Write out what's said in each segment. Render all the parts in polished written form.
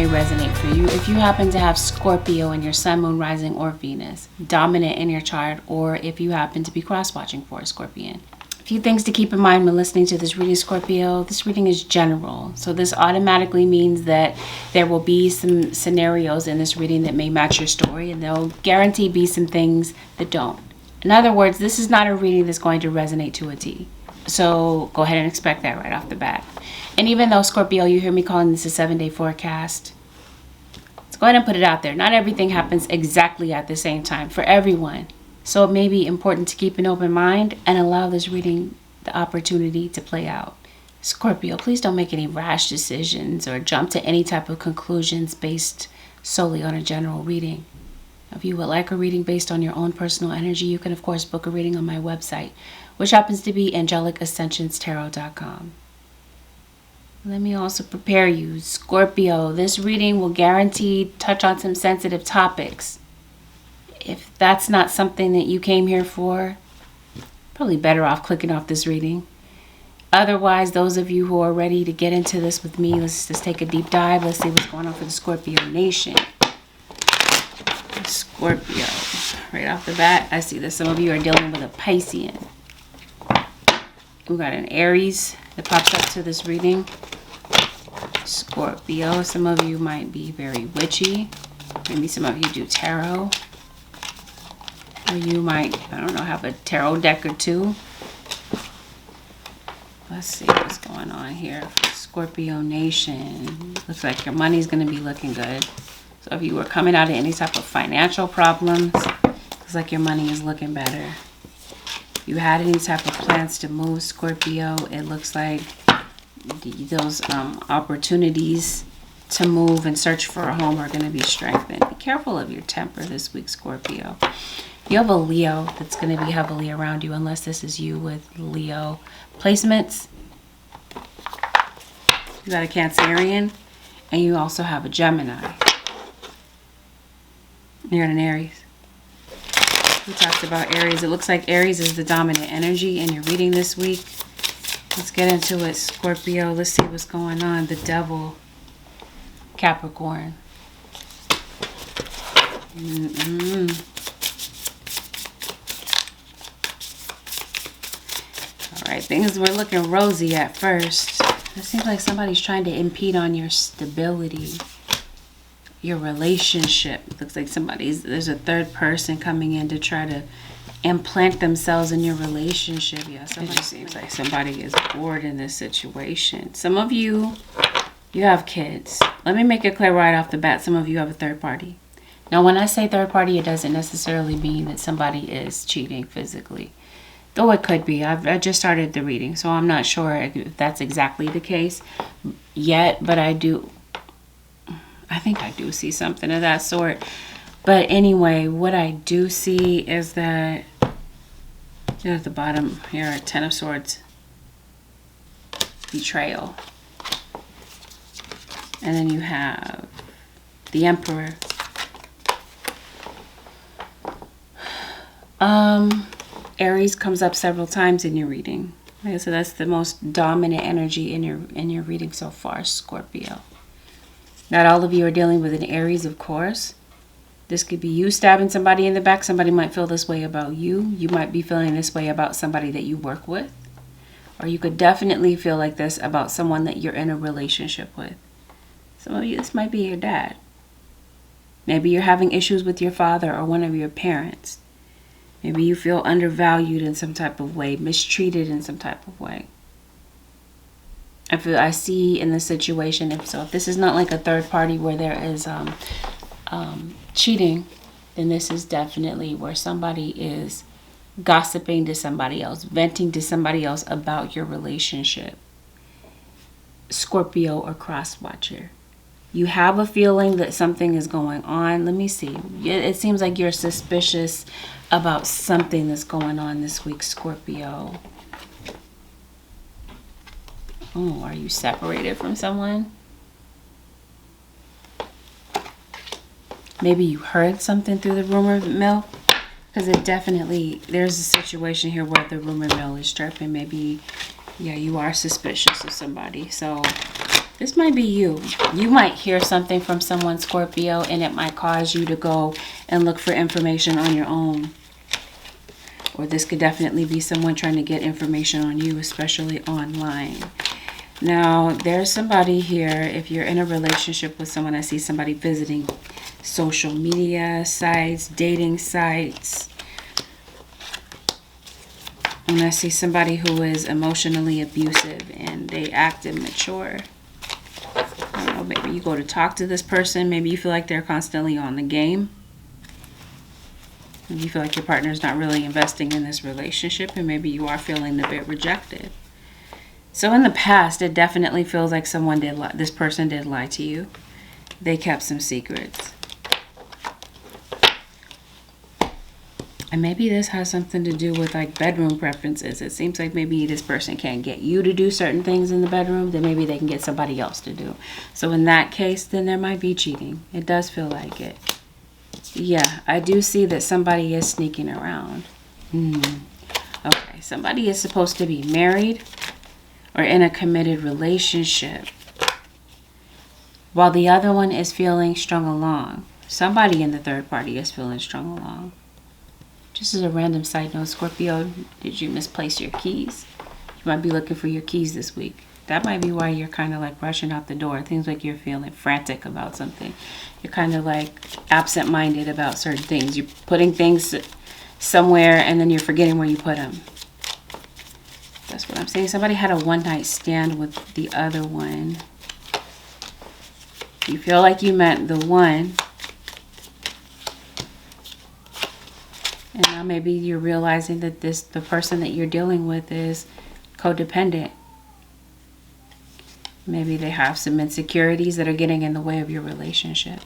resonate for you if you happen to have Scorpio in your sun, moon, rising, or Venus, dominant in your chart, or if you happen to be cross-watching for a Scorpion. A few things to keep in mind when listening to this reading, Scorpio. This reading is general, so this automatically means that there will be some scenarios in this reading that may match your story, and there'll guarantee be some things that don't. In other words, this is not a reading that's going to resonate to a T. So go ahead and expect that right off the bat. And even though, Scorpio, you hear me calling this a 7-day forecast, let's go ahead and put it out there. Not everything happens exactly at the same time for everyone. So it may be important to keep an open mind and allow this reading the opportunity to play out. Scorpio, please don't make any rash decisions or jump to any type of conclusions based solely on a general reading. If you would like a reading based on your own personal energy, you can, of course, book a reading on my website, which happens to be AngelicAscensionsTarot.com. Let me also prepare you, Scorpio. This reading will guaranteed touch on some sensitive topics. If that's not something that you came here for, probably better off clicking off this reading. Otherwise, those of you who are ready to get into this with me, let's just take a deep dive. Let's see what's going on for the Scorpio Nation. Scorpio, right off the bat, I see that some of you are dealing with a Piscean. We got an Aries that pops up to this reading. Scorpio, some of you might be very witchy. Maybe some of you do tarot. Or you might, I don't know, have a tarot deck or two. Let's see what's going on here. Scorpio Nation. Looks like your money's going to be looking good. So if you were coming out of any type of financial problems, looks like your money is looking better. If you had any type of plans to move, Scorpio, it looks like those opportunities to move and search for a home are going to be strengthened. Be careful of your temper this week, Scorpio. You have a Leo that's going to be heavily around you, unless this is you with Leo placements. You got a Cancerian, and you also have a Gemini. You're in an Aries. We talked about Aries. It looks like Aries is the dominant energy in your reading this week. Let's get into it, Scorpio. Let's see what's going on. The Devil, Capricorn. All right, things were looking rosy at first. It seems like somebody's trying to impede on your stability, your relationship. It looks like there's a third person coming in to try to implant themselves in your relationship. Yeah, it just seems like somebody is bored in this situation. Some of you have kids. Let me make it clear right off the bat, some of you have a third party. Now, when I say third party, it doesn't necessarily mean that somebody is cheating physically. Though it could be. I just started the reading, so I'm not sure if that's exactly the case yet, but I think I do see something of that sort. But anyway, what I do see is that at the bottom here, 10 of Swords, Betrayal. And then you have the Emperor. Aries comes up several times in your reading. Like I said, that's the most dominant energy in your reading so far, Scorpio. Not all of you are dealing with an Aries, of course. This could be you stabbing somebody in the back. Somebody might feel this way about you. You might be feeling this way about somebody that you work with. Or you could definitely feel like this about someone that you're in a relationship with. Some of you, this might be your dad. Maybe you're having issues with your father or one of your parents. Maybe you feel undervalued in some type of way, mistreated in some type of way. I see in this situation, if this is not like a third party where there is cheating, then this is definitely where somebody is gossiping to somebody else, venting to somebody else about your relationship. Scorpio or cross-watcher. You have a feeling that something is going on. Let me see. It seems like you're suspicious about something that's going on this week, Scorpio. Oh, are you separated from someone? Maybe you heard something through the rumor mill. Because there's a situation here where the rumor mill is chirping. Maybe, yeah, you are suspicious of somebody. So This might be you. You might hear something from someone, Scorpio, and it might cause you to go and look for information on your own. Or this could definitely be someone trying to get information on you, especially online. Now, there's somebody here, if you're in a relationship with someone, I see somebody visiting social media sites, dating sites. And I see somebody who is emotionally abusive and they act immature. I don't know, maybe you go to talk to this person. Maybe you feel like they're constantly on the game. Maybe you feel like your partner's not really investing in this relationship, and maybe you are feeling a bit rejected. So in the past, it definitely feels like someone did lie. This person did lie to you. They kept some secrets. And maybe this has something to do with like bedroom preferences. It seems like maybe this person can't get you to do certain things in the bedroom, then maybe they can get somebody else to do. So in that case, then there might be cheating. It does feel like it. Yeah, I do see that somebody is sneaking around. Okay, somebody is supposed to be married or in a committed relationship, while the other one is feeling strung along. Somebody in the third party is feeling strung along. Just as a random side note, Scorpio, did you misplace your keys? You might be looking for your keys this week. That might be why you're kind of like rushing out the door. It seems like you're feeling frantic about something. You're kind of like absent-minded about certain things. You're putting things somewhere and then you're forgetting where you put them. That's what I'm saying. Somebody had a one-night stand with the other one. You feel like you met the one. And now maybe you're realizing that the person that you're dealing with is codependent. Maybe they have some insecurities that are getting in the way of your relationship.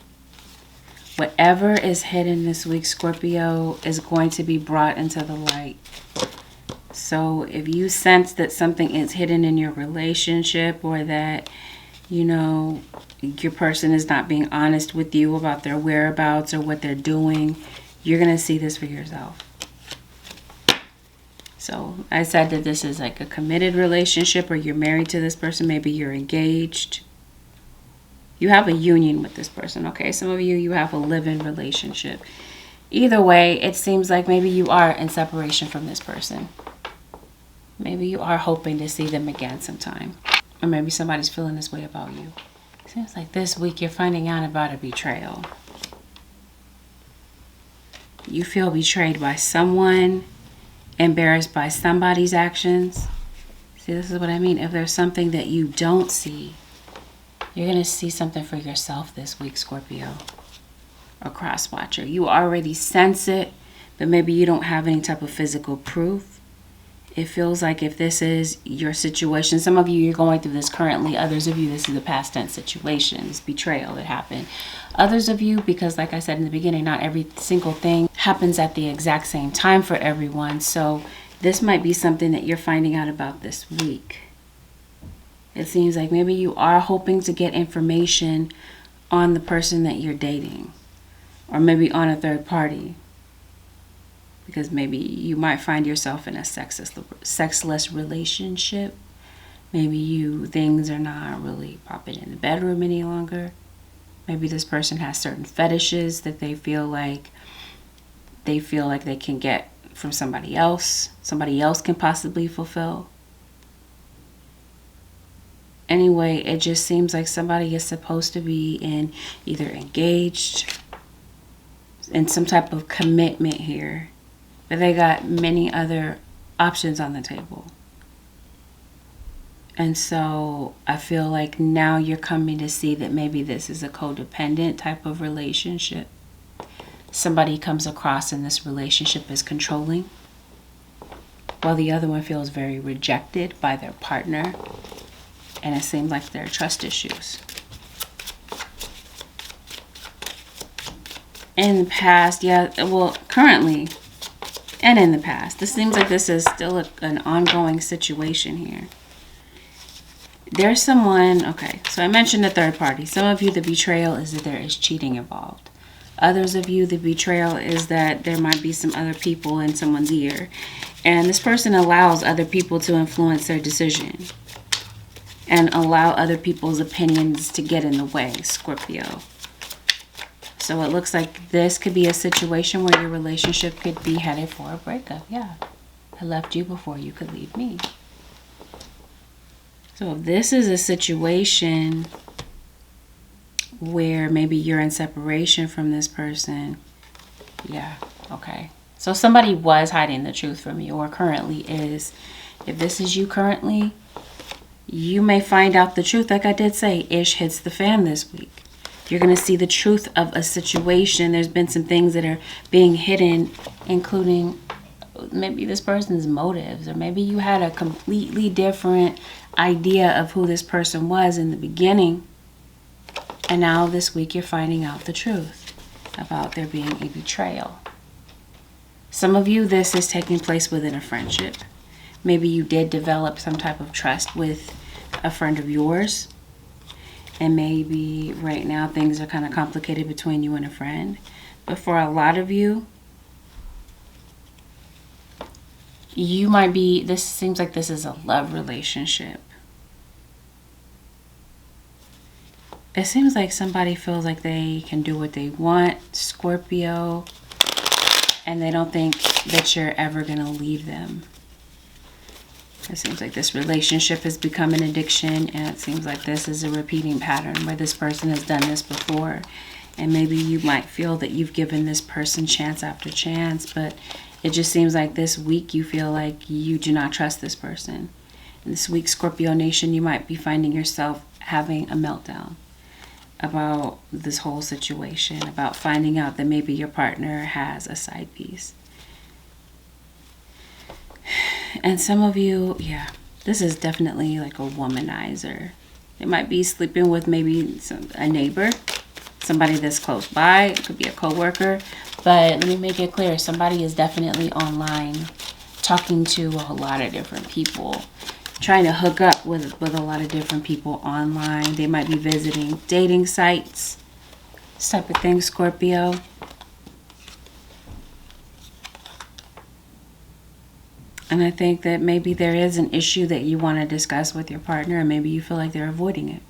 Whatever is hidden this week, Scorpio, is going to be brought into the light. So if you sense that something is hidden in your relationship, or that, you know, your person is not being honest with you about their whereabouts or what they're doing, you're going to see this for yourself. So I said that this is like a committed relationship, or you're married to this person. Maybe you're engaged. You have a union with this person. Okay, some of you have a live-in relationship. Either way, it seems like maybe you are in separation from this person. Maybe you are hoping to see them again sometime. Or maybe somebody's feeling this way about you. Seems like this week you're finding out about a betrayal. You feel betrayed by someone, embarrassed by somebody's actions. See, this is what I mean. If there's something that you don't see, you're going to see something for yourself this week, Scorpio. Or cross watcher. You already sense it, but maybe you don't have any type of physical proof. It feels like if this is your situation, some of you, you're going through this currently. Others of you, this is a past tense situation. This betrayal that happened. Others of you, because like I said in the beginning, not every single thing happens at the exact same time for everyone. So this might be something that you're finding out about this week. It seems like maybe you are hoping to get information on the person that you're dating. Or maybe on a third party. Because maybe you might find yourself in a sexless relationship. Maybe things are not really popping in the bedroom any longer. Maybe this person has certain fetishes that they feel like they can get from somebody else. Somebody else can possibly fulfill. Anyway, it just seems like somebody is supposed to be either engaged in some type of commitment here. But they got many other options on the table. And so I feel like now you're coming to see that maybe this is a codependent type of relationship. Somebody comes across in this relationship as controlling, while the other one feels very rejected by their partner. And it seems like there are trust issues. In the past, currently, and in the past. This seems like this is still an ongoing situation here. There's someone, okay, so I mentioned the third party. Some of you, the betrayal is that there is cheating involved. Others of you, the betrayal is that there might be some other people in someone's ear. And this person allows other people to influence their decision. and allow other people's opinions to get in the way, Scorpio. So it looks like this could be a situation where your relationship could be headed for a breakup. Yeah, I left you before you could leave me. So if this is a situation where maybe you're in separation from this person, yeah, okay. So somebody was hiding the truth from you, or currently is. If this is you currently, you may find out the truth. Like I did say, ish hits the fan this week. You're going to see the truth of a situation. There's been some things that are being hidden, including maybe this person's motives, or maybe you had a completely different idea of who this person was in the beginning. And now this week you're finding out the truth about there being a betrayal. Some of you, this is taking place within a friendship. Maybe you did develop some type of trust with a friend of yours. And maybe right now things are kind of complicated between you and a friend. But for a lot of you, you might be, this seems like this is a love relationship. It seems like somebody feels like they can do what they want, Scorpio, and they don't think that you're ever going to leave them. It seems like this relationship has become an addiction, and it seems like this is a repeating pattern where this person has done this before. And maybe you might feel that you've given this person chance after chance, but it just seems like this week you feel like you do not trust this person. And this week, Scorpio Nation, you might be finding yourself having a meltdown about this whole situation, about finding out that maybe your partner has a side piece. And some of you, yeah, this is definitely like a womanizer. It might be sleeping with maybe a neighbor, somebody that's close by. It could be a coworker. But let me make it clear, somebody is definitely online talking to a lot of different people, trying to hook up with a lot of different people online. They might be visiting dating sites, this type of thing, Scorpio. And I think that maybe there is an issue that you want to discuss with your partner, and maybe you feel like they're avoiding it.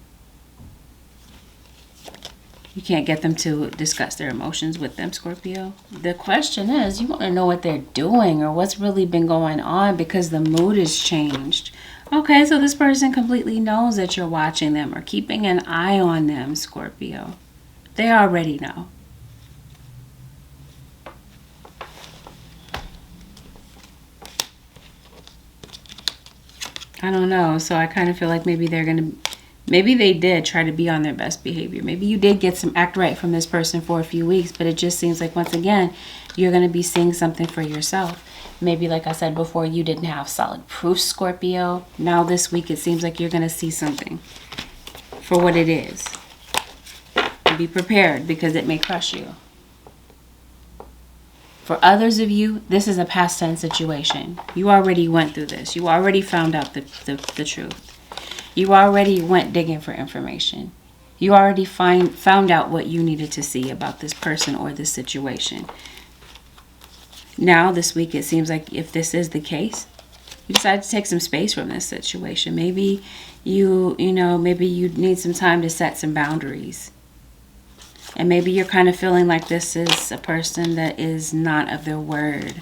You can't get them to discuss their emotions with them, Scorpio. The question is, you want to know what they're doing or what's really been going on, because the mood has changed. Okay, so this person completely knows that you're watching them or keeping an eye on them, Scorpio. They already know. I don't know. So I kind of feel like maybe maybe they did try to be on their best behavior. Maybe you did get some act right from this person for a few weeks, but it just seems like, once again, you're going to be seeing something for yourself. Maybe, like I said before, you didn't have solid proof, Scorpio. Now this week, it seems like you're going to see something for what it is. Be prepared, because it may crush you. For others of you, this is a past tense situation. You already went through this. You already found out the truth. You already went digging for information. You already found out what you needed to see about this person or this situation. Now, this week, it seems like if this is the case, you decide to take some space from this situation. Maybe maybe you need some time to set some boundaries. And maybe you're kind of feeling like this is a person that is not of their word.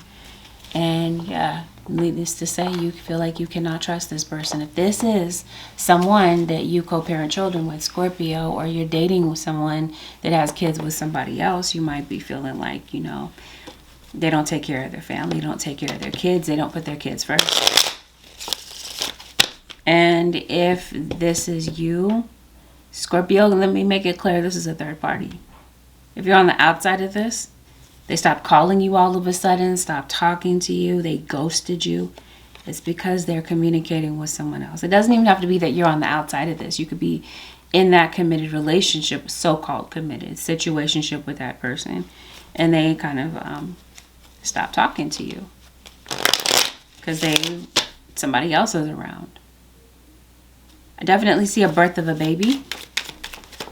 And yeah, needless to say, you feel like you cannot trust this person. If this is someone that you co-parent children with, Scorpio, or you're dating with someone that has kids with somebody else, you might be feeling like, they don't take care of their family, don't take care of their kids, they don't put their kids first. And if this is you, Scorpio, let me make it clear, this is a third party. If you're on the outside of this, they stopped calling you all of a sudden, stopped talking to you, they ghosted you, it's because they're communicating with someone else. It doesn't even have to be that you're on the outside of this. You could be in that committed relationship, so-called committed situationship with that person, and they kind of stop talking to you because somebody else is around. I definitely see a birth of a baby.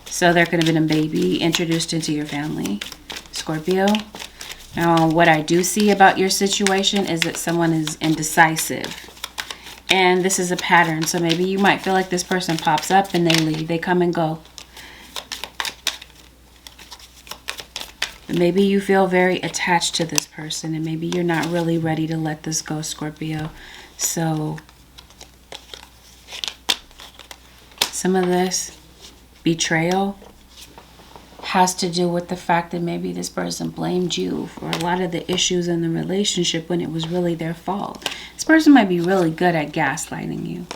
So there could have been a baby introduced into your family, Scorpio. Now, what I do see about your situation is that someone is indecisive. And this is a pattern. So maybe you might feel like this person pops up and they leave. They come and go. Maybe you feel very attached to this person, and maybe you're not really ready to let this go, Scorpio. So some of this betrayal has to do with the fact that maybe this person blamed you for a lot of the issues in the relationship when it was really their fault. This person might be really good at gaslighting you.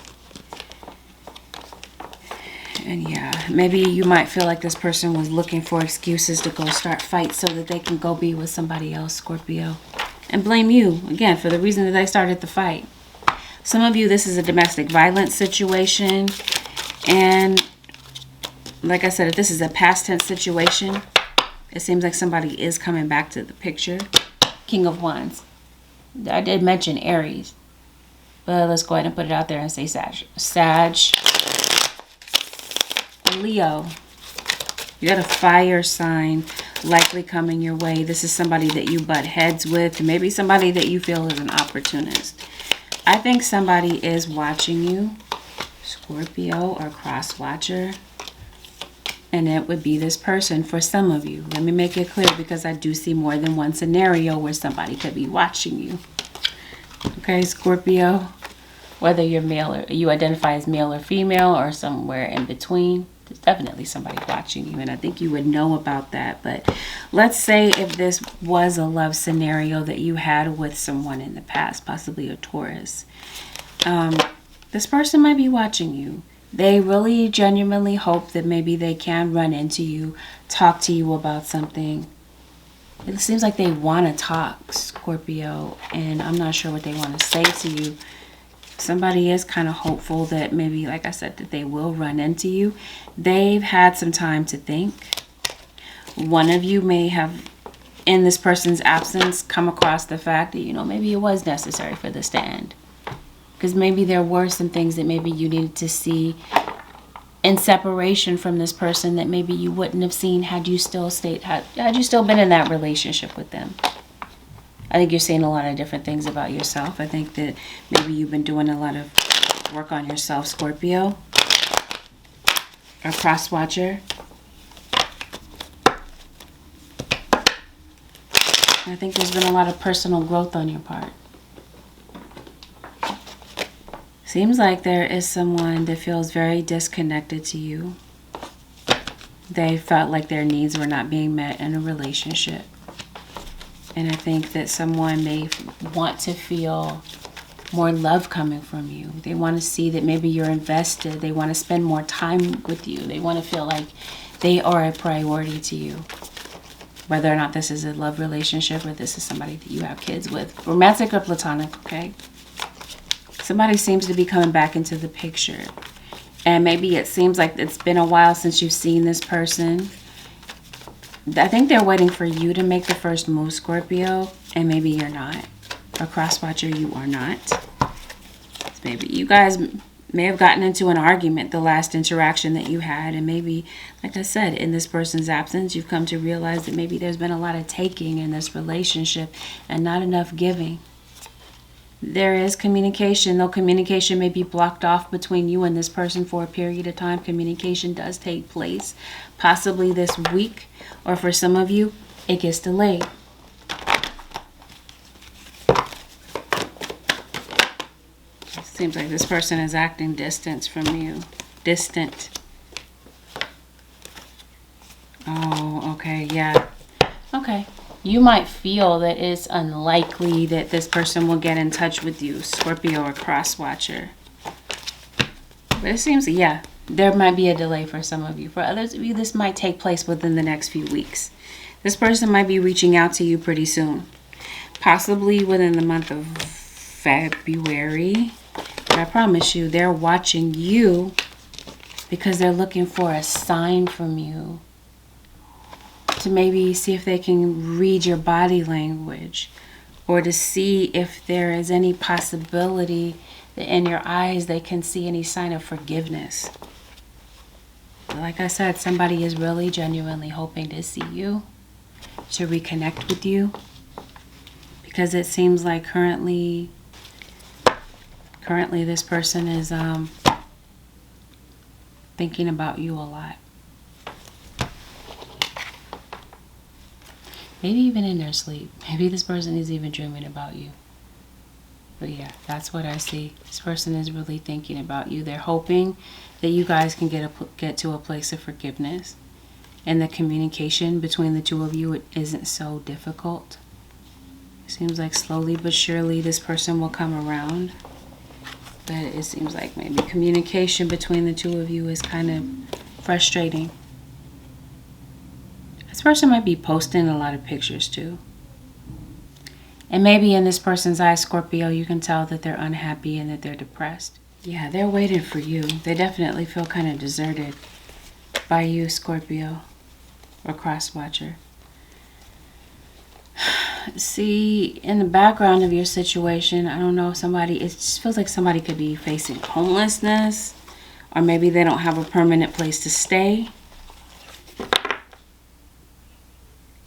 And yeah, maybe you might feel like this person was looking for excuses to go start fights so that they can go be with somebody else, Scorpio. And blame you, again, for the reason that they started the fight. Some of you, this is a domestic violence situation. And like I said, if this is a past tense situation, it seems like somebody is coming back to the picture. King of Wands. I did mention Aries. But let's go ahead and put it out there and say Sag. Leo, you got a fire sign likely coming your way. This is somebody that you butt heads with, maybe somebody that you feel is an opportunist. I think somebody is watching you, Scorpio or cross watcher, and it would be this person for some of you. Let me make it clear, because I do see more than one scenario where somebody could be watching you. Okay, Scorpio, whether you're male or you identify as male or female or somewhere in between, there's definitely somebody watching you, and I think you would know about that. But let's say if this was a love scenario that you had with someone in the past, possibly a Taurus, this person might be watching you. They really genuinely hope that maybe they can run into you, talk to you about something. It seems like they want to talk, Scorpio, and I'm not sure what they want to say to you. Somebody is kind of hopeful that maybe, like I said, that they will run into you. They've had some time to think. One of you may have, in this person's absence, come across the fact that, you know, maybe it was necessary for this to end. Because maybe there were some things that maybe you needed to see in separation from this person that maybe you wouldn't have seen had you still had you still been in that relationship with them. I think you're seeing a lot of different things about yourself. I think that maybe you've been doing a lot of work on yourself, Scorpio, or cross watcher. I think there's been a lot of personal growth on your part. Seems like there is someone that feels very disconnected to you. They felt like their needs were not being met in a relationship. And I think that someone may want to feel more love coming from you. They want to see that maybe you're invested. They want to spend more time with you. They want to feel like they are a priority to you. Whether or not this is a love relationship or this is somebody that you have kids with. Romantic or platonic, okay? Somebody seems to be coming back into the picture. And maybe it seems like it's been a while since you've seen this person. I think they're waiting for you to make the first move, Scorpio. And maybe you're not. A cross-watcher, you are not. Maybe you guys may have gotten into an argument the last interaction that you had. And maybe, like I said, in this person's absence, you've come to realize that maybe there's been a lot of taking in this relationship and not enough giving. There is communication, though communication may be blocked off between you and this person for a period of time. Communication does take place, possibly this week, or for some of you, it gets delayed. It seems like this person is acting distant from you. Distant. Oh, okay, yeah. Okay. You might feel that it's unlikely that this person will get in touch with you, Scorpio or cross-watcher. But it seems, yeah, there might be a delay for some of you. For others of you, this might take place within the next few weeks. This person might be reaching out to you pretty soon. Possibly within the month of February. But I promise you, they're watching you because they're looking for a sign from you. To maybe see if they can read your body language, or to see if there is any possibility that in your eyes they can see any sign of forgiveness. Like I said, somebody is really genuinely hoping to see you, to reconnect with you, because it seems like currently Currently, this person is thinking about you a lot. Maybe even in their sleep. Maybe this person is even dreaming about you. But yeah, that's what I see. This person is really thinking about you. They're hoping that you guys can get to a place of forgiveness. And the communication between the two of you, it isn't so difficult. It seems like slowly but surely this person will come around. But it seems like maybe communication between the two of you is kind of frustrating. This person might be posting a lot of pictures too. And maybe in this person's eyes, Scorpio, you can tell that they're unhappy and that they're depressed. Yeah, they're waiting for you. They definitely feel kind of deserted by you, Scorpio, or cross-watcher. See, in the background of your situation, I don't know, it just feels like somebody could be facing homelessness, or maybe they don't have a permanent place to stay.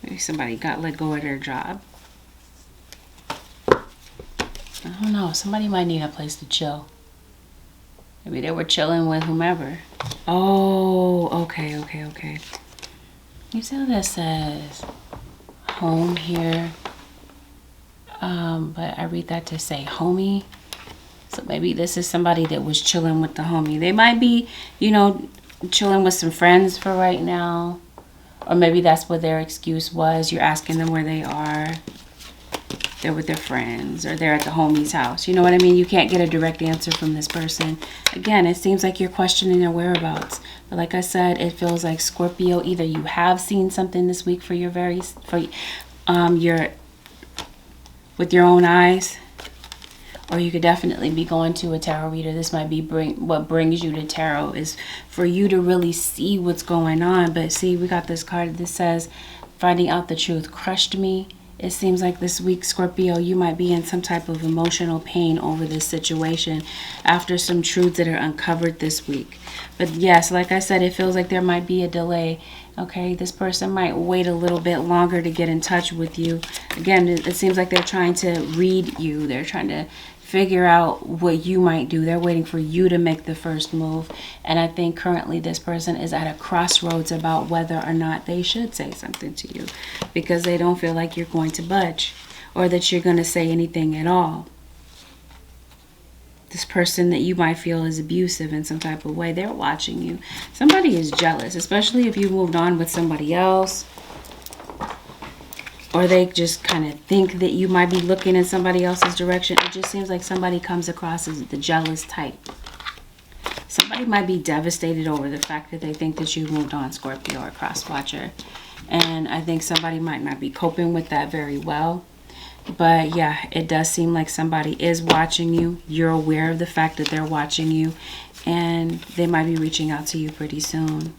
Maybe somebody got let go of their job. I don't know. Somebody might need a place to chill. Maybe they were chilling with whomever. Oh, okay. You see what that says? Home here. But I read that to say homie. So maybe this is somebody that was chilling with the homie. They might be, chilling with some friends for right now. Or maybe that's what their excuse was. You're asking them where they are. They're with their friends, or they're at the homie's house. You know what I mean? You can't get a direct answer from this person. Again, it seems like you're questioning their whereabouts. But like I said, it feels like Scorpio, either you have seen something this week with your own eyes, or you could definitely be going to a tarot reader. This might be what brings you to tarot, is for you to really see what's going on. But see, we got this card that says, finding out the truth crushed me. It seems like this week, Scorpio, you might be in some type of emotional pain over this situation after some truths that are uncovered this week. But yes, like I said, it feels like there might be a delay. Okay, this person might wait a little bit longer to get in touch with you. Again, it seems like they're trying to read you. They're trying to figure out what you might do. They're waiting for you to make the first move. And I think currently this person is at a crossroads about whether or not they should say something to you, because they don't feel like you're going to budge or that you're going to say anything at all. This person that you might feel is abusive in some type of way, they're watching you. Somebody is jealous, especially if you moved on with somebody else. Or they just kind of think that you might be looking in somebody else's direction. It just seems like somebody comes across as the jealous type. Somebody might be devastated over the fact that they think that you moved on, Scorpio or cross-watcher. And I think somebody might not be coping with that very well. But yeah, it does seem like somebody is watching you. You're aware of the fact that they're watching you. And they might be reaching out to you pretty soon.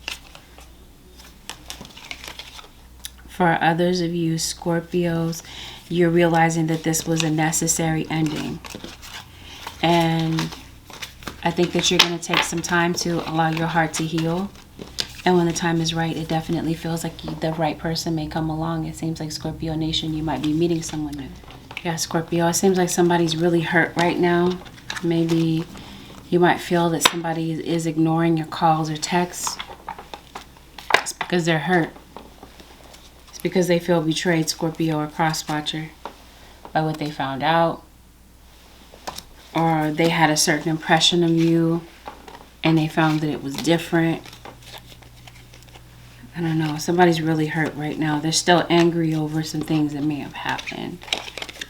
For others of you Scorpios, you're realizing that this was a necessary ending. And I think that you're going to take some time to allow your heart to heal. And when the time is right, it definitely feels like the right person may come along. It seems like, Scorpio Nation, you might be meeting someone new. Yeah, Scorpio, it seems like somebody's really hurt right now. Maybe you might feel that somebody is ignoring your calls or texts. It's because they're hurt. Because they feel betrayed, Scorpio or cross-watcher, by what they found out, or they had a certain impression of you and they found that it was different. I don't know. Somebody's really hurt right now. They're still angry over some things that may have happened.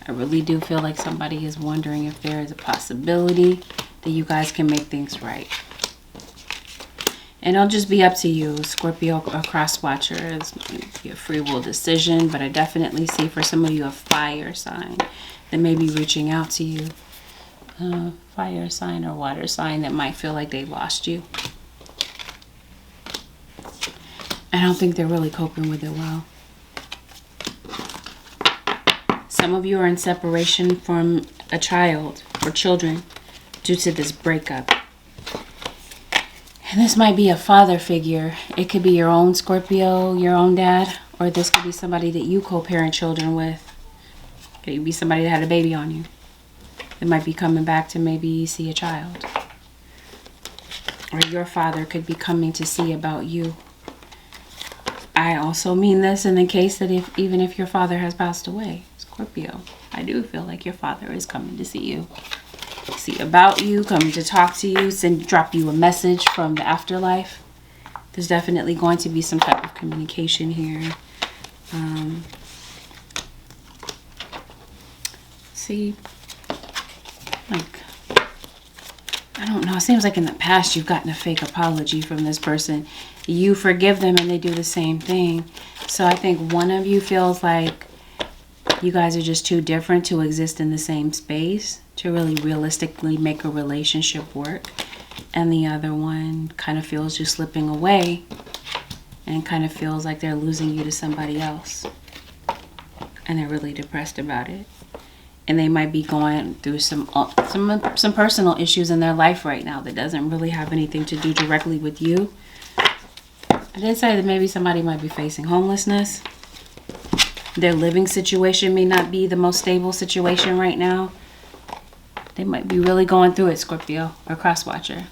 I really do feel like somebody is wondering if there is a possibility that you guys can make things right. And it'll just be up to you, Scorpio or cross-watcher. It's a free will decision, but I definitely see for some of you a fire sign that may be reaching out to you. Fire sign or water sign that might feel like they lost you. I don't think they're really coping with it well. Some of you are in separation from a child or children due to this breakup. And this might be a father figure. It could be your own Scorpio, your own dad, or this could be somebody that you co-parent children with. It could be somebody that had a baby on you. They might be coming back to maybe see a child. Or your father could be coming to see about you. I also mean this in the case that even if your father has passed away, Scorpio, I do feel like your father is coming to see you. See about you, coming to talk to you, drop you a message from the afterlife. There's definitely going to be some type of communication here. See, like, I don't know. It seems like in the past you've gotten a fake apology from this person. You forgive them and they do the same thing. So I think one of you feels like you guys are just too different to exist in the same space to really realistically make a relationship work. And the other one kind of feels you slipping away and kind of feels like they're losing you to somebody else. And they're really depressed about it. And they might be going through some personal issues in their life right now that doesn't really have anything to do directly with you. I did say that maybe somebody might be facing homelessness. Their living situation may not be the most stable situation right now. They might be really going through it, Scorpio or Crosswatcher.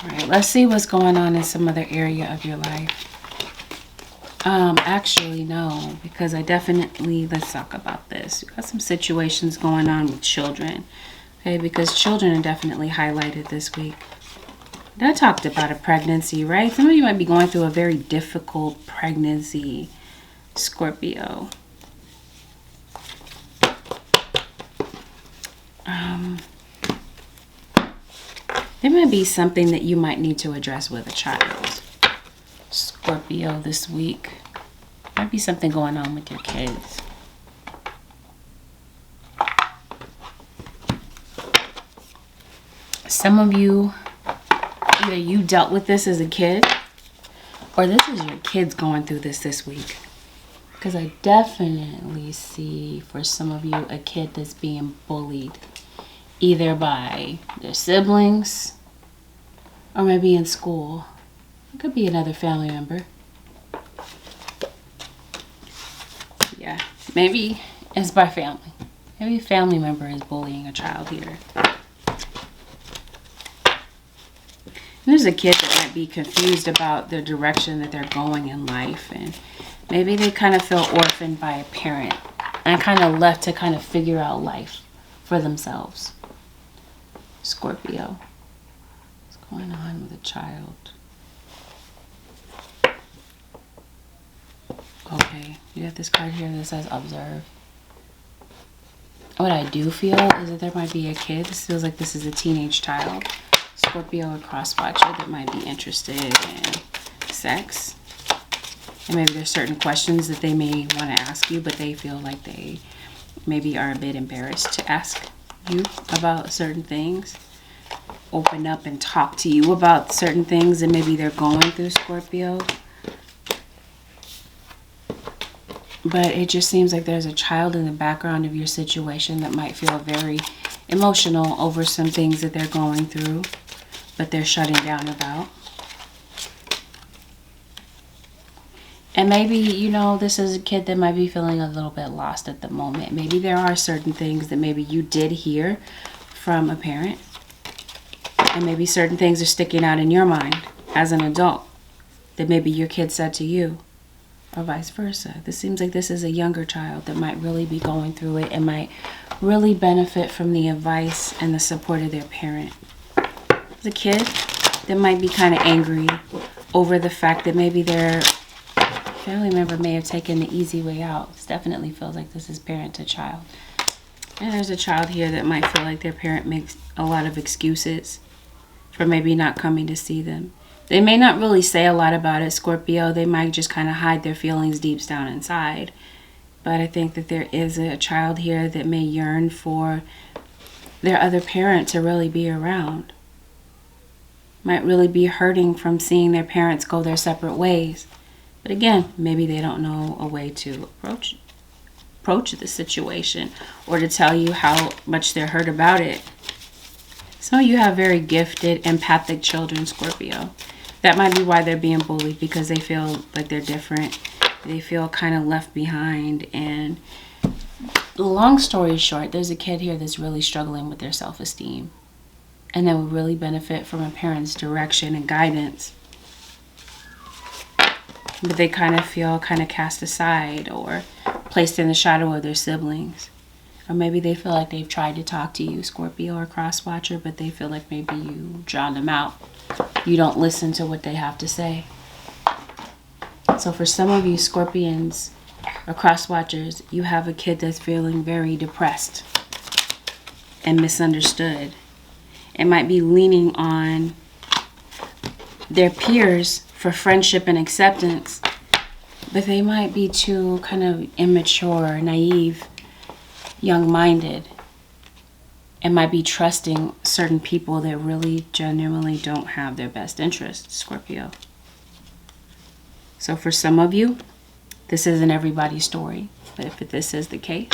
All right, let's see what's going on in some other area of your life. Actually, no, because let's talk about this. You got some situations going on with children, okay? Because children are definitely highlighted this week. I talked about a pregnancy, right? Some of you might be going through a very difficult pregnancy, Scorpio. There might be something that you might need to address with a child, Scorpio, this week. Might be something going on with your kids. Some of you, either you dealt with this as a kid, or this is your kids going through this week. Because I definitely see for some of you a kid that's being bullied, either by their siblings or maybe in school. It could be another family member. Yeah, maybe it's by family. Maybe a family member is bullying a child here. And there's a kid that might be confused about the direction that they're going in life. And maybe they kind of feel orphaned by a parent and kind of left to kind of figure out life for themselves. Scorpio. What's going on with a child? Okay, you have this card here that says observe. What I do feel is that there might be a kid. This feels like this is a teenage child, Scorpio or Crosswatcher, that might be interested in sex. And maybe there's certain questions that they may want to ask you, but they feel like they maybe are a bit embarrassed to ask you about certain things. Open up and talk to you about certain things that maybe they're going through, Scorpio. But it just seems like there's a child in the background of your situation that might feel very emotional over some things that they're going through, but they're shutting down about. And maybe, you know, this is a kid that might be feeling a little bit lost at the moment. Maybe there are certain things that maybe you did hear from a parent. And maybe certain things are sticking out in your mind as an adult that maybe your kid said to you. Or vice versa. This seems like this is a younger child that might really be going through it and might really benefit from the advice and the support of their parent. There's a kid that might be kind of angry over the fact that maybe their family member may have taken the easy way out. This definitely feels like this is parent to child. And there's a child here that might feel like their parent makes a lot of excuses for maybe not coming to see them. They may not really say a lot about it, Scorpio. They might just kind of hide their feelings deep down inside. But I think that there is a child here that may yearn for their other parent to really be around. Might really be hurting from seeing their parents go their separate ways. But again, maybe they don't know a way to approach the situation or to tell you how much they're hurt about it. Some of you have very gifted, empathic children, Scorpio. That might be why they're being bullied, because they feel like they're different. They feel kind of left behind, and long story short, there's a kid here that's really struggling with their self-esteem, and that would really benefit from a parent's direction and guidance. But they kind of feel kind of cast aside or placed in the shadow of their siblings. Or maybe they feel like they've tried to talk to you, Scorpio or cross-watcher, but they feel like maybe you drown them out. You don't listen to what they have to say. So for some of you Scorpions or cross-watchers, you have a kid that's feeling very depressed and misunderstood. It might be leaning on their peers for friendship and acceptance, but they might be too kind of immature, naive, young-minded, and might be trusting certain people that really genuinely don't have their best interests, Scorpio. So for some of you, this isn't everybody's story, but if this is the case,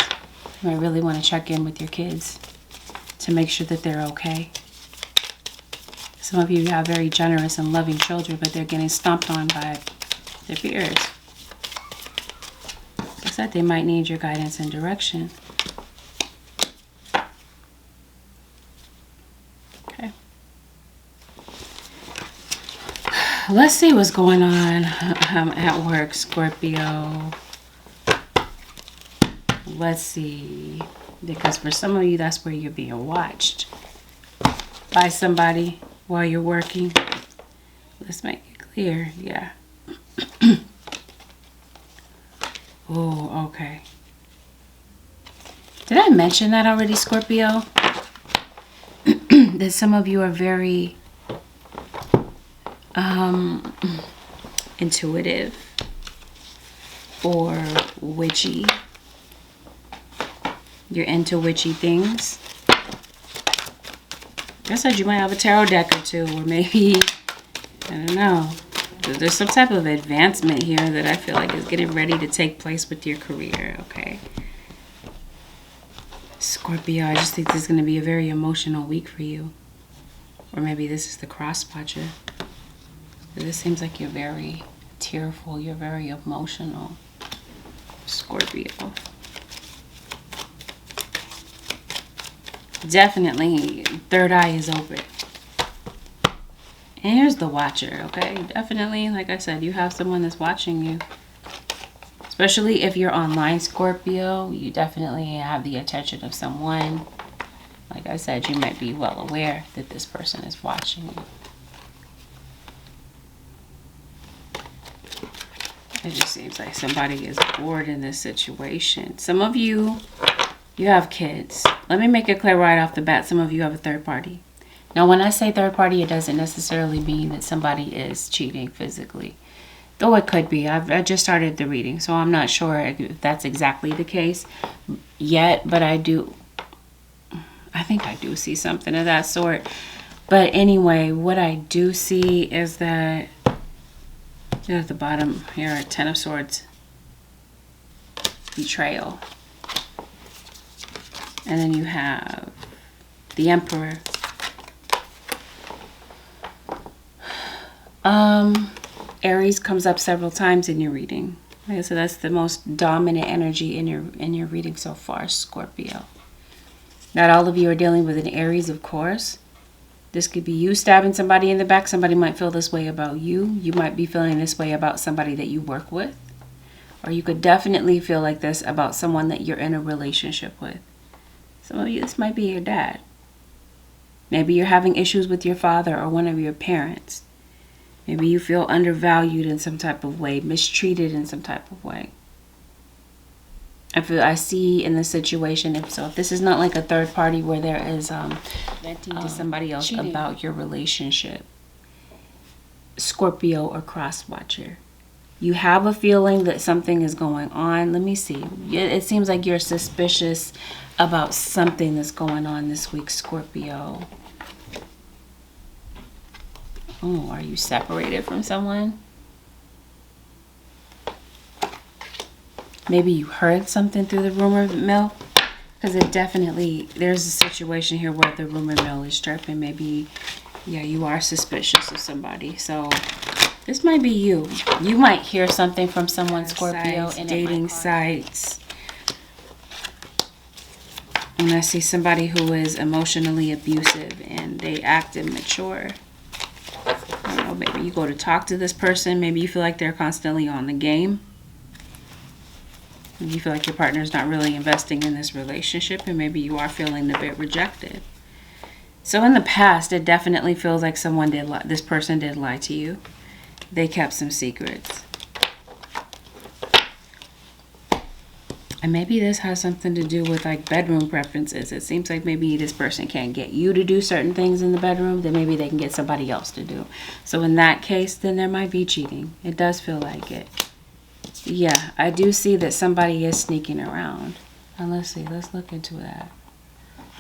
you might really want to check in with your kids to make sure that they're okay. Some of you have very generous and loving children, but they're getting stomped on by their peers. Like I said, they might need your guidance and direction. Okay. Let's see what's going on at work, Scorpio. Let's see. Because for some of you, that's where you're being watched by somebody while you're working. Let's make it clear. Yeah. Oh, okay. Did I mention that already, Scorpio? That some of you are very intuitive or witchy. You're into witchy things. I said you might have a tarot deck or two, or maybe, I don't know. There's some type of advancement here that I feel like is getting ready to take place with your career, okay? Scorpio, I just think this is going to be a very emotional week for you. Or maybe this is the cross-watcher. This seems like you're very tearful, you're very emotional, Scorpio. Definitely, third eye is open. And here's the watcher, okay? Definitely, like I said, you have someone that's watching you. Especially if you're online, Scorpio, you definitely have the attention of someone. Like I said, you might be well aware that this person is watching you. It just seems like somebody is bored in this situation. Some of you, you have kids. Let me make it clear right off the bat, some of you have a third party. Now, when I say third party, it doesn't necessarily mean that somebody is cheating physically. Though it could be. I just started the reading, so I'm not sure if that's exactly the case yet, but I think I do see something of that sort. But anyway, what I do see is that at the bottom here, Ten of Swords, Betrayal. And then you have the Emperor. Aries comes up several times in your reading. Like I said, that's the most dominant energy in your reading so far, Scorpio. Not all of you are dealing with an Aries, of course. This could be you stabbing somebody in the back. Somebody might feel this way about you. You might be feeling this way about somebody that you work with. Or you could definitely feel like this about someone that you're in a relationship with. Some of you, this might be your dad. Maybe you're having issues with your father or one of your parents. Maybe you feel undervalued in some type of way, mistreated in some type of way. I see in this situation, if this is not like a third party where there is venting to somebody else cheating about your relationship, Scorpio or cross-watcher, you have a feeling that something is going on. Let me see. It seems like you're suspicious about something that's going on this week, Scorpio. Oh, are you separated from someone? Maybe you heard something through the rumor mill. Because it definitely, there's a situation here where the rumor mill is chirping. Maybe, yeah, you are suspicious of somebody. So this might be you. You might hear something from someone, Scorpio, in dating sites. And I see somebody who is emotionally abusive and they act immature. I don't know, maybe you go to talk to this person. Maybe you feel like they're constantly on the game. Maybe you feel like your partner's not really investing in this relationship, and maybe you are feeling a bit rejected. So in the past, it definitely feels like this person did lie to you. They kept some secrets. And maybe this has something to do with like bedroom preferences. It seems like maybe this person can't get you to do certain things in the bedroom, then maybe they can get somebody else to do. So in that case, then there might be cheating. It does feel like it. Yeah, I do see that somebody is sneaking around. And let's see, let's look into that.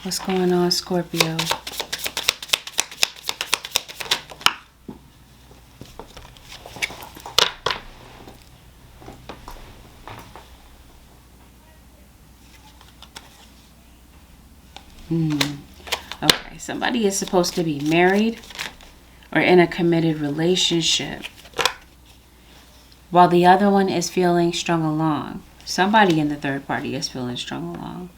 What's going on, Scorpio? Okay, somebody is supposed to be married or in a committed relationship while the other one is feeling strung along. Somebody in the third party is feeling strung along.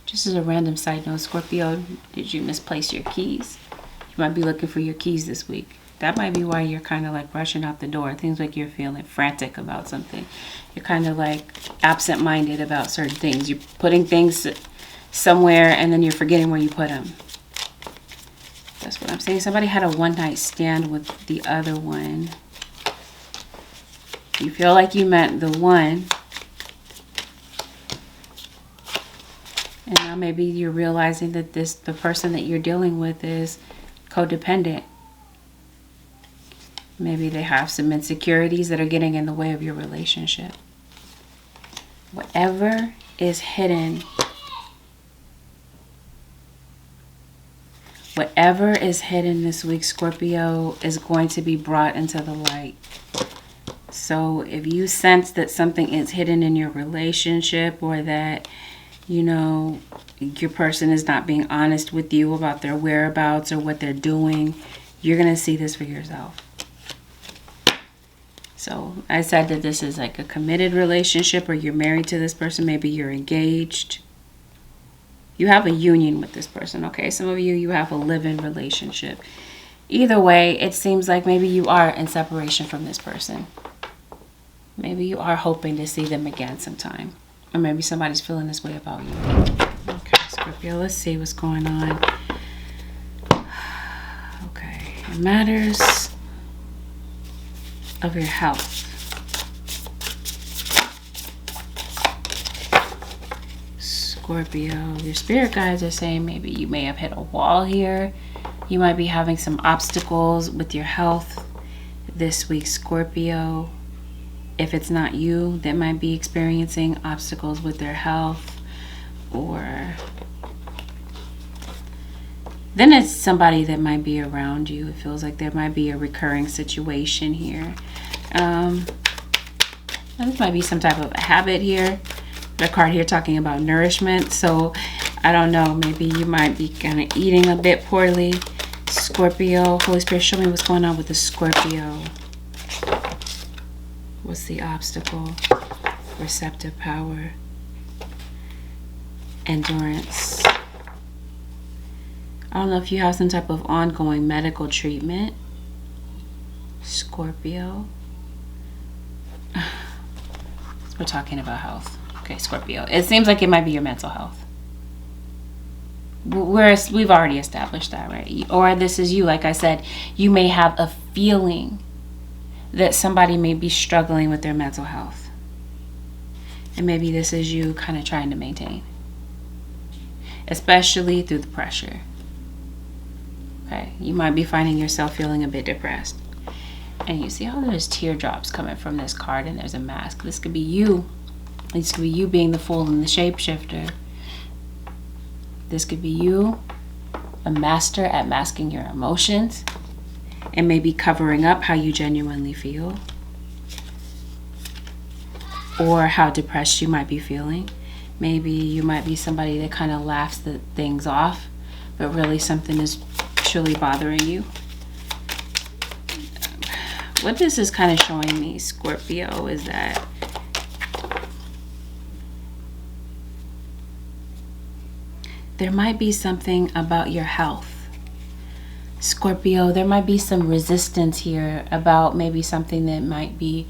Just as a random side note, Scorpio, did you misplace your keys? You might be looking for your keys this week. That might be why you're kind of like rushing out the door. Things like you're feeling frantic about something. You're kind of like absent-minded about certain things. You're putting things somewhere and then you're forgetting where you put them. That's what I'm saying. Somebody had a one-night stand with the other one. You feel like you met the one. And now maybe you're realizing that the person that you're dealing with is codependent. Maybe they have some insecurities that are getting in the way of your relationship. Whatever is hidden, this week, Scorpio, is going to be brought into the light. So if you sense that something is hidden in your relationship, or that, you know, your person is not being honest with you about their whereabouts or what they're doing, you're going to see this for yourself. So I said that this is like a committed relationship, or you're married to this person. Maybe you're engaged. You have a union with this person, okay? Some of you have a live-in relationship. Either way, it seems like maybe you are in separation from this person. Maybe you are hoping to see them again sometime. Or maybe somebody's feeling this way about you. Okay, Scorpio, let's see what's going on. Okay, matters of your health. Scorpio, your spirit guides are saying maybe you may have hit a wall here. You might be having some obstacles with your health this week, Scorpio. If it's not you that might be experiencing obstacles with their health, or then it's somebody that might be around you. It feels like there might be a recurring situation here. This might be some type of a habit here. The card here talking about nourishment. So I don't know, maybe you might be kind of eating a bit poorly. Scorpio, Holy Spirit, show me what's going on with the Scorpio. What's the obstacle? Receptive power. Endurance. I don't know if you have some type of ongoing medical treatment. Scorpio. We're talking about health. Okay, Scorpio. It seems like it might be your mental health. We've already established that, right? Or this is you. Like I said, you may have a feeling that somebody may be struggling with their mental health. And maybe this is you kind of trying to maintain. Especially through the pressure. Okay, you might be finding yourself feeling a bit depressed. And you see how there's teardrops coming from this card, and there's a mask. This could be you. This could be you being the fool and the shapeshifter. This could be you, a master at masking your emotions and maybe covering up how you genuinely feel, or how depressed you might be feeling. Maybe you might be somebody that kind of laughs the things off, but really something is truly bothering you. What this is kind of showing me, Scorpio, is that there might be something about your health. Scorpio, there might be some resistance here about maybe something that might be,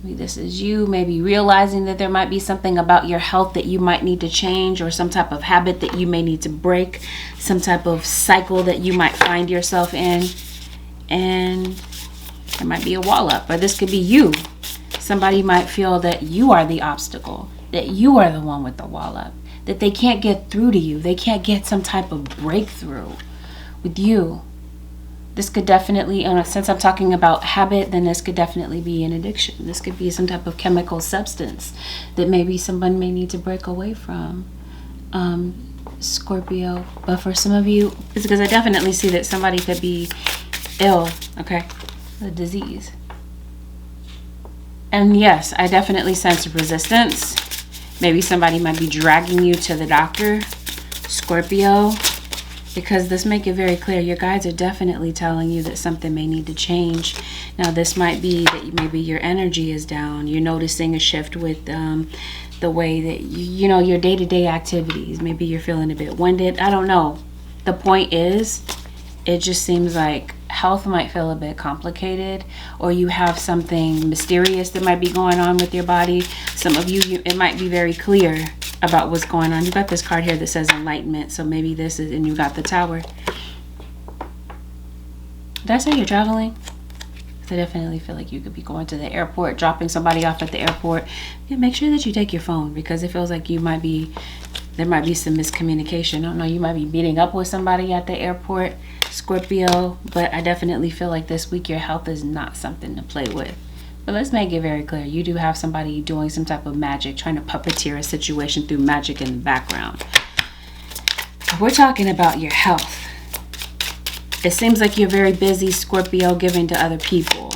maybe this is you, maybe realizing that there might be something about your health that you might need to change, or some type of habit that you may need to break, some type of cycle that you might find yourself in. And there might be a wall up, or this could be you. Somebody might feel that you are the obstacle, that you are the one with the wall up, that they can't get through to you. They can't get some type of breakthrough with you. This could definitely, since I'm talking about habit, then this could definitely be an addiction. This could be some type of chemical substance that maybe someone may need to break away from, Scorpio. But for some of you, it's because I definitely see that somebody could be ill, okay? A disease. And yes, I definitely sense resistance. Maybe somebody might be dragging you to the doctor, Scorpio. Because this make it very clear, your guides are definitely telling you that something may need to change. Now, this might be that maybe your energy is down. You're noticing a shift with the way that, your day-to-day activities. Maybe you're feeling a bit winded. I don't know. The point is, it just seems like health might feel a bit complicated, or you have something mysterious that might be going on with your body. Some of you, it might be very clear about what's going on. You got this card here that says enlightenment, so maybe this is, and you got the Tower. Did I say you're traveling? I definitely feel like you could be going to the airport, dropping somebody off at the airport. Yeah, make sure that you take your phone, because it feels like there might be some miscommunication. I don't know, you might be meeting up with somebody at the airport, Scorpio, but I definitely feel like this week your health is not something to play with. But let's make it very clear. You do have somebody doing some type of magic, trying to puppeteer a situation through magic in the background. We're talking about your health. It seems like you're very busy, Scorpio, giving to other people.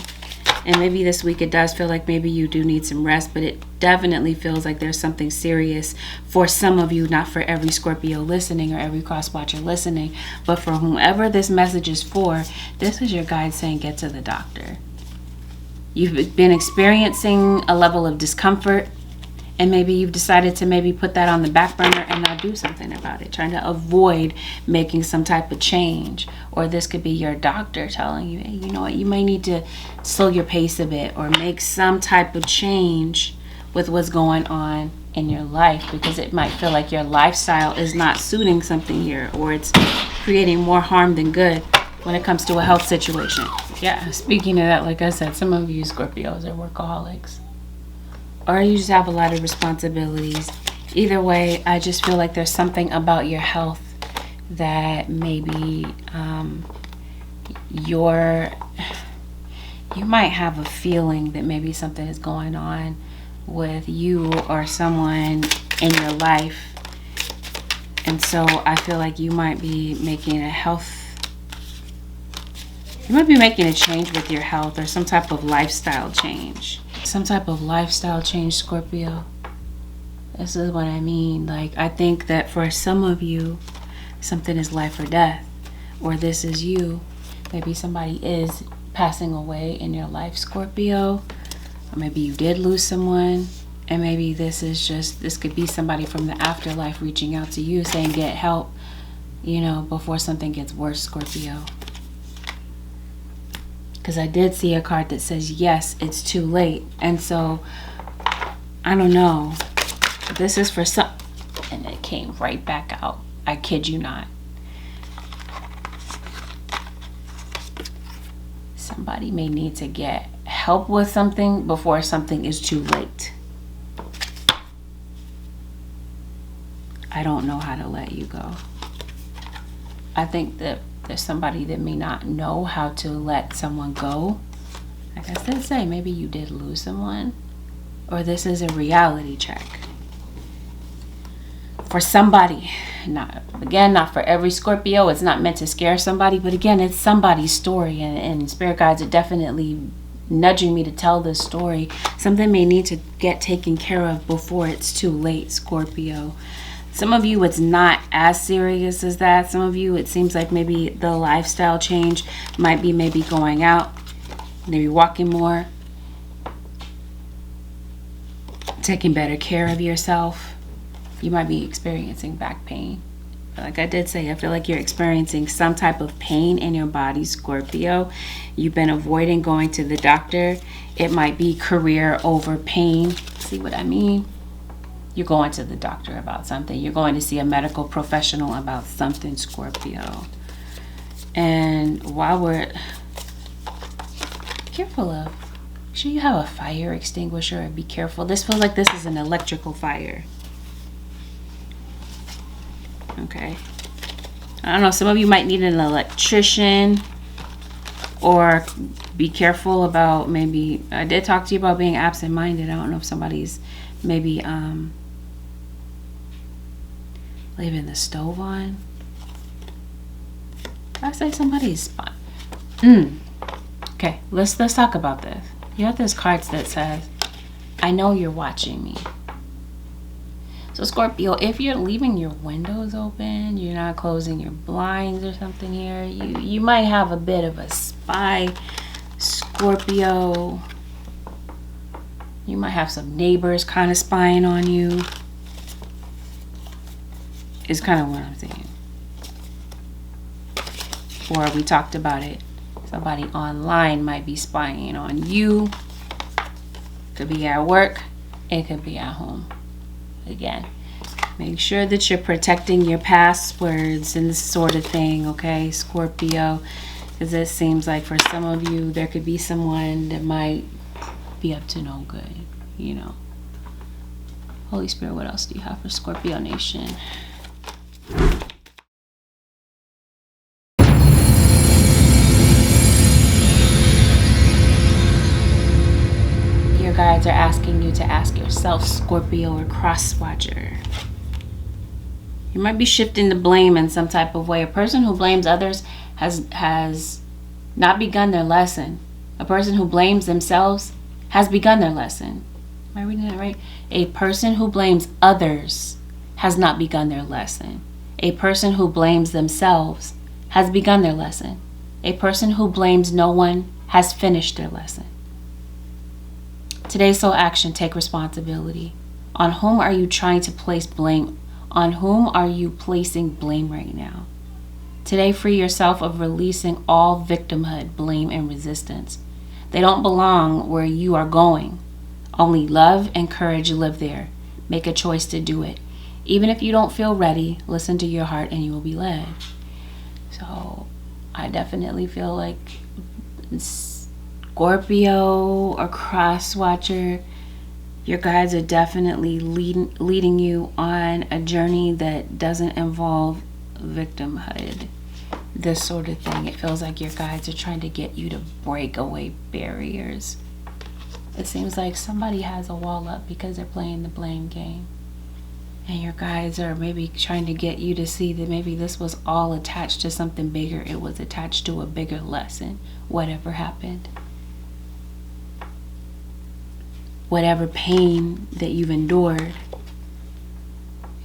And maybe this week it does feel like maybe you do need some rest, but it definitely feels like there's something serious for some of you, not for every Scorpio listening or every cross-watcher listening, but for whomever this message is for, this is your guide saying get to the doctor. You've been experiencing a level of discomfort, and maybe you've decided to maybe put that on the back burner and not do something about it, trying to avoid making some type of change. Or this could be your doctor telling you, hey, you know what, you may need to slow your pace a bit or make some type of change with what's going on in your life, because it might feel like your lifestyle is not suiting something here, or it's creating more harm than good when it comes to a health situation. Yeah, speaking of that, like I said, some of you Scorpios are workaholics, or you just have a lot of responsibilities. Either way, I just feel like there's something about your health that maybe you might have a feeling that maybe something is going on with you or someone in your life. And so I feel like you might be making a change with your health, or some type of lifestyle change. Some type of lifestyle change, Scorpio. This is what I mean. Like, I think that for some of you, something is life or death. Or this is you. Maybe somebody is passing away in your life, Scorpio. Or maybe you did lose someone. And maybe this could be somebody from the afterlife reaching out to you saying get help, before something gets worse, Scorpio. Because I did see a card that says, yes, it's too late. And so, I don't know. This is for some... And it came right back out. I kid you not. Somebody may need to get help with something before something is too late. I don't know how to let you go. I think that there's somebody that may not know how to let someone go. Like I did say, maybe you did lose someone, or this is a reality check for somebody. Not for every Scorpio. It's not meant to scare somebody, but again, it's somebody's story, and spirit guides are definitely nudging me to tell this story. Something may need to get taken care of before it's too late, Scorpio. Some of you, it's not as serious as that. Some of you, it seems like maybe the lifestyle change might be maybe going out, maybe walking more, taking better care of yourself. You might be experiencing back pain. Like I did say, I feel like you're experiencing some type of pain in your body, Scorpio. You've been avoiding going to the doctor. It might be career over pain. See what I mean? You're going to the doctor about something. You're going to see a medical professional about something, Scorpio. And while we're careful of, make sure you have a fire extinguisher and be careful. This feels like this is an electrical fire. Okay. I don't know. Some of you might need an electrician, or be careful about, maybe, I did talk to you about being absent-minded. I don't know if somebody's maybe leaving the stove on. I say somebody's spot. Okay, let's talk about this. You have this card that says, I know you're watching me. So Scorpio, if you're leaving your windows open, you're not closing your blinds or something here, you might have a bit of a spy, Scorpio. You might have some neighbors kind of spying on you. Is kind of what I'm saying. Or we talked about it. Somebody online might be spying on you. Could be at work. It could be at home. Again, make sure that you're protecting your passwords and this sort of thing, okay, Scorpio? Because it seems like for some of you, there could be someone that might be up to no good, you know. Holy Spirit, what else do you have for Scorpio Nation? Your guides are asking you to ask yourself, Scorpio or cross watcher. You might be shifting the blame in some type of way. A person who blames others has not begun their lesson. A person who blames themselves has begun their lesson. Am I reading that right? A person who blames others has not begun their lesson. A person who blames themselves has begun their lesson. A person who blames no one has finished their lesson. Today's soul action, take responsibility. On whom are you trying to place blame? On whom are you placing blame right now? Today, free yourself of releasing all victimhood, blame, and resistance. They don't belong where you are going. Only love and courage live there. Make a choice to do it. Even if you don't feel ready, listen to your heart and you will be led. So I definitely feel like Scorpio or cross watcher, your guides are definitely leading you on a journey that doesn't involve victimhood, this sort of thing. It feels like your guides are trying to get you to break away barriers. It seems like somebody has a wall up because they're playing the blame game. And your guides are maybe trying to get you to see that maybe this was all attached to something bigger. It was attached to a bigger lesson, whatever happened. Whatever pain that you've endured.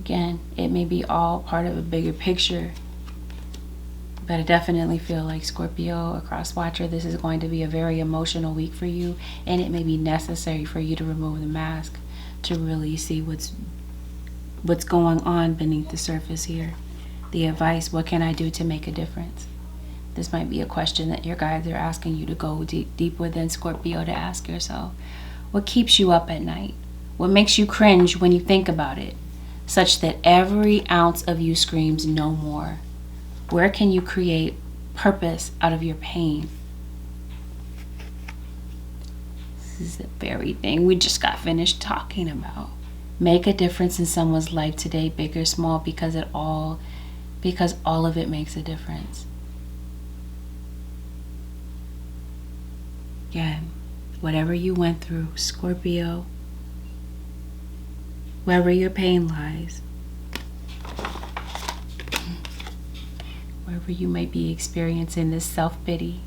Again, it may be all part of a bigger picture. But I definitely feel like Scorpio, a cross watcher, this is going to be a very emotional week for you. And it may be necessary for you to remove the mask to really see what's going on beneath the surface here. The advice, what can I do to make a difference? This might be a question that your guides are asking you to go deep within, Scorpio, to ask yourself. What keeps you up at night? What makes you cringe when you think about it? Such that every ounce of you screams no more. Where can you create purpose out of your pain? This is the very thing we just got finished talking about. Make a difference in someone's life today, big or small, because all of it makes a difference. Again, whatever you went through, Scorpio, wherever your pain lies, wherever you may be experiencing this self-pity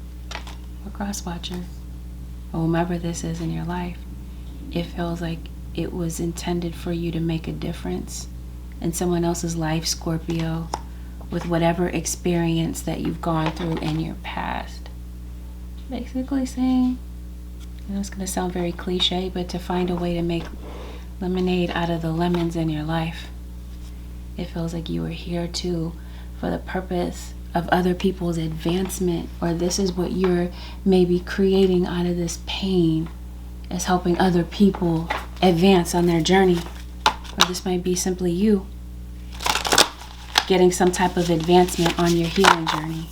or cross-watcher, or whomever this is in your life, it feels like it was intended for you to make a difference in someone else's life, Scorpio, with whatever experience that you've gone through in your past. Basically saying, I know it's going to sound very cliche, but to find a way to make lemonade out of the lemons in your life. It feels like you are here for the purpose of other people's advancement, or this is what you're maybe creating out of this pain, is helping other people advance on their journey. Or this might be simply you getting some type of advancement on your healing journey.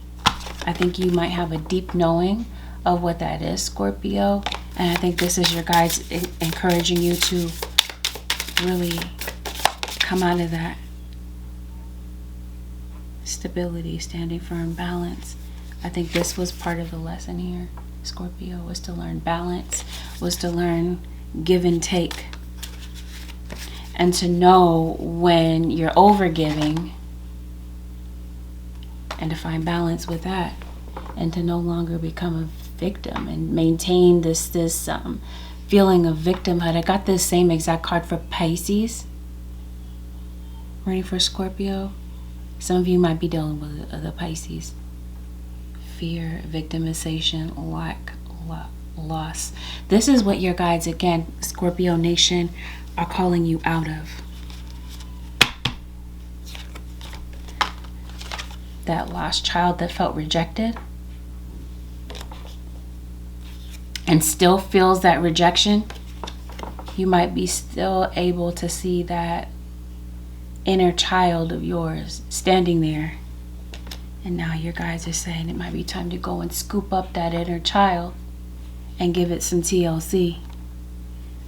I think you might have a deep knowing of what that is, Scorpio. And I think this is your guides encouraging you to really come out of that. Stability, standing firm, balance. I think this was part of the lesson here, Scorpio, was to learn balance, was to learn give and take. And to know when you're over-giving and to find balance with that. And to no longer become a victim and maintain this feeling of victimhood. I got this same exact card for Pisces. Ready for Scorpio? Some of you might be dealing with the Pisces. Fear, victimization, lack, loss. This is what your guides, again, Scorpio Nation, are calling you out of. That lost child that felt rejected and still feels that rejection. You might be still able to see that inner child of yours standing there. And now your guides are saying it might be time to go and scoop up that inner child and give it some TLC.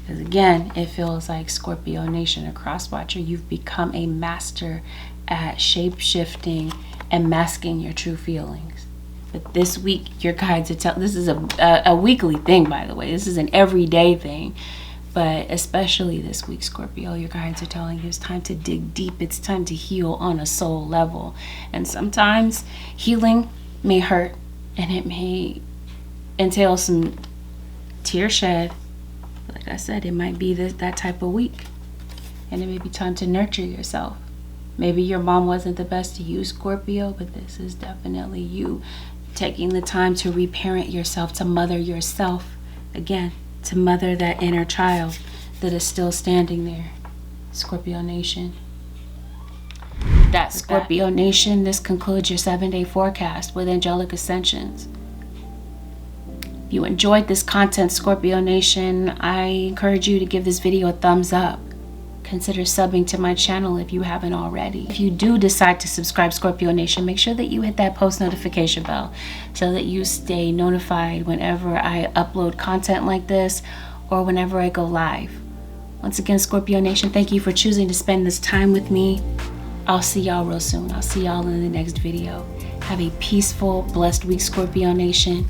Because again, it feels like Scorpio Nation, a cross-watcher, you've become a master at shape-shifting and masking your true feelings. But this week, your guides are telling, this is a weekly thing, by the way. This is an everyday thing. But especially this week, Scorpio, your guides are telling you it's time to dig deep. It's time to heal on a soul level. And sometimes healing may hurt and it may entail some tear shed. Like I said, it might be that type of week. And it may be time to nurture yourself. Maybe your mom wasn't the best to you, Scorpio, but this is definitely you taking the time to reparent yourself, to mother yourself again. To mother that inner child that is still standing there, Scorpio Nation. That Scorpio Nation, this concludes your 7-day forecast with Angelic Ascensions. If you enjoyed this content, Scorpio Nation, I encourage you to give this video a thumbs up. Consider subbing to my channel if you haven't already. If you do decide to subscribe, Scorpio Nation, make sure that you hit that post notification bell so that you stay notified whenever I upload content like this or whenever I go live. Once again, Scorpio Nation, thank you for choosing to spend this time with me. I'll see y'all real soon. I'll see y'all in the next video. Have a peaceful, blessed week, Scorpio Nation.